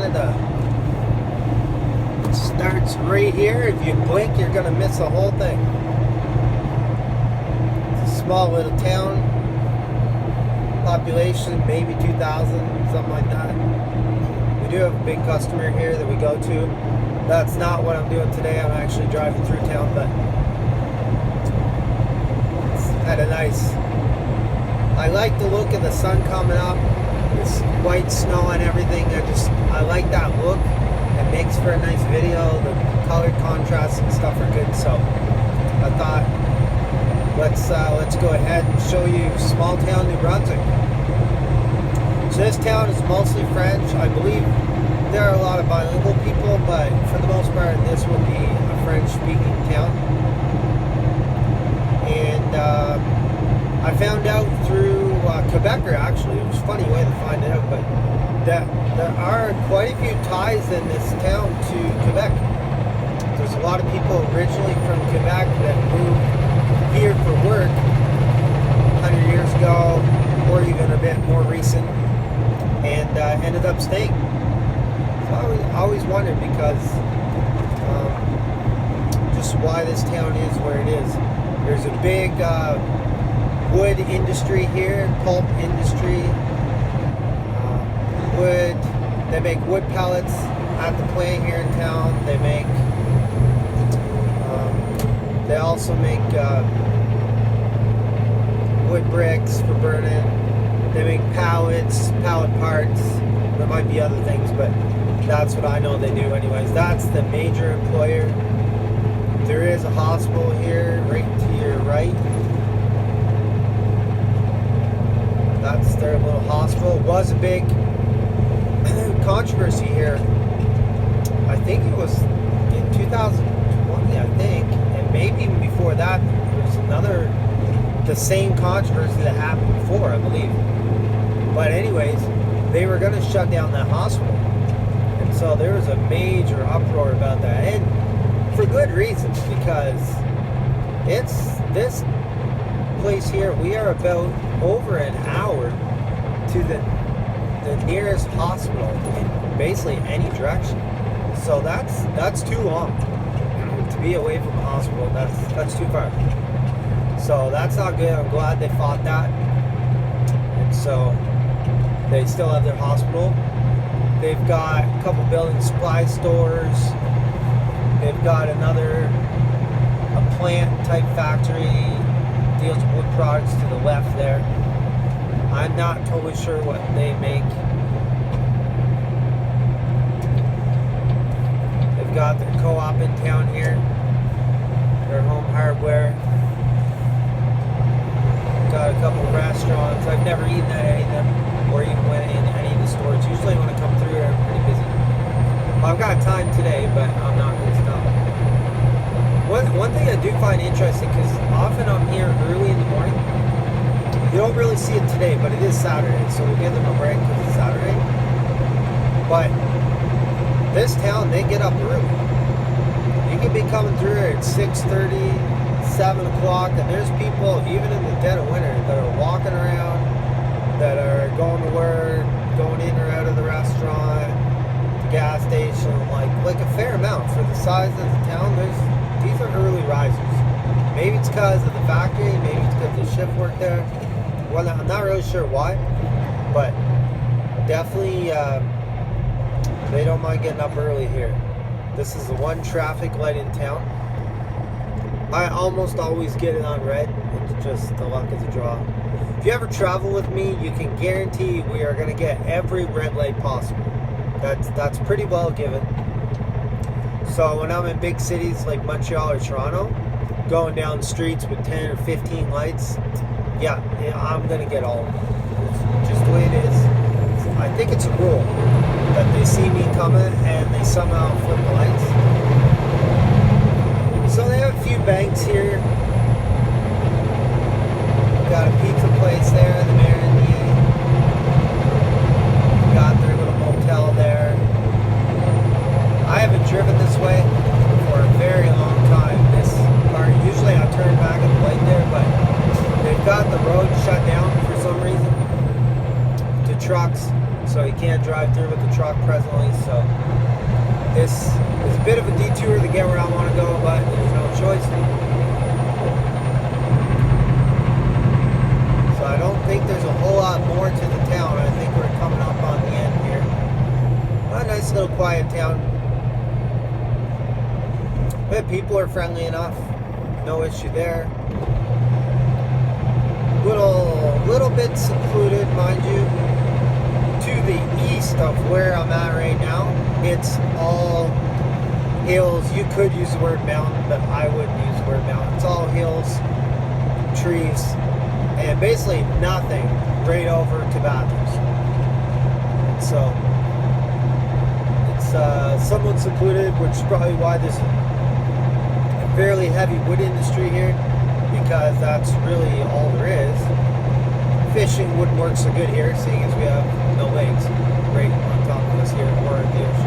Canada. It starts right here. If you blink, you're going to miss the whole thing. It's a small little town. Population maybe 2,000, something like that. We do have a big customer here that we go to. That's not what I'm doing today. I'm actually driving through town, but it's kind of nice. I like the look of the sun coming up. This white snow and everything. I like that look. It makes for a nice video. The color contrasts and stuff are good. So I thought let's go ahead and show you small town New Brunswick. So this town is mostly French. I believe there are a lot of bilingual people, but for the most part, this will be a French-speaking town. And I found out through Quebecer, actually. It was a funny way to find out, but that there are quite a few ties in this town to Quebec. There's a lot of people originally from Quebec that moved here for work 100 years ago, or even a bit more recent, and ended up staying. So I always wondered because just why this town is where it is. There's a big wood industry here, pulp industry. Wood. They make wood pellets at the plant here in town. They make. They also make wood bricks for burning. They make pallets, pallet parts. There might be other things, but that's what I know they do anyways. That's the major employer. There is a hospital here right to your right. That's their little hospital. It was a big controversy here. I think it was in 2020, I think, and maybe even before that, there was the same controversy that happened before, I believe. But anyways, they were going to shut down that hospital. And so there was a major uproar about that. And for good reasons, because it's this place here, we are about over an hour to the nearest hospital in basically any direction. So that's too long to be away from the hospital. That's too far. So that's not good. I'm glad they fought that. And so they still have their hospital. They've got a couple building supply stores. They've got a plant type factory, deals with wood products to the left there. I'm not totally sure what they make. They've got their co-op in town here, their home hardware. Got a couple of restaurants. I've never eaten at any of them or even went in any of the stores. Usually when I come through here, I'm pretty busy. Well, I've got time today, but I'm not going to stop. One thing I do find interesting, because often I'm here early in the morning. You don't really see it today, but it is Saturday, so we'll give them a break because it's Saturday. But this town, they get up early. You can be coming through here at 6:30, 7 o'clock, and there's people, even in the dead of winter, that are walking around, that are going to work, going in or out of the restaurant, the gas station, like a fair amount for the size of the town. These are early risers. Maybe it's because of the factory, maybe it's because of the shift work there. Well, I'm not really sure why, but definitely they don't mind getting up early here. This is the one traffic light in town. I almost always get it on red. It's just the luck of the draw. If you ever travel with me, you can guarantee we are going to get every red light possible. That's pretty well given. So when I'm in big cities like Montreal or Toronto, going down streets with 10 or 15 lights, yeah, I'm going to get all of them. It's just the way it is. I think it's a rule that they see me coming and they somehow flip the lights. So they have a few banks here. Got a pizza place there, the Marinier. Got their little motel there. I haven't driven this way for a very long time. This part, usually I turn back at the light there, but they've got the road shut down for some reason to trucks. so you can't drive through with the truck presently. So this is a bit of a detour to get where I want to go, but there's no choice. So I don't think there's a whole lot more to the town. I think we're coming up on the end here. A nice little quiet town. But people are friendly enough. No issue there. Little bit secluded, mind you. To the east of where I'm at right now, it's all hills. You could use the word mountain, but I wouldn't use the word mountain. It's all hills, trees, and basically nothing right over to Bathurst. So it's somewhat secluded, which is probably why there's a fairly heavy wood industry here, because that's really all there is. Fishing wouldn't work so good here, seeing as we have no lakes right on top of us here or the ocean.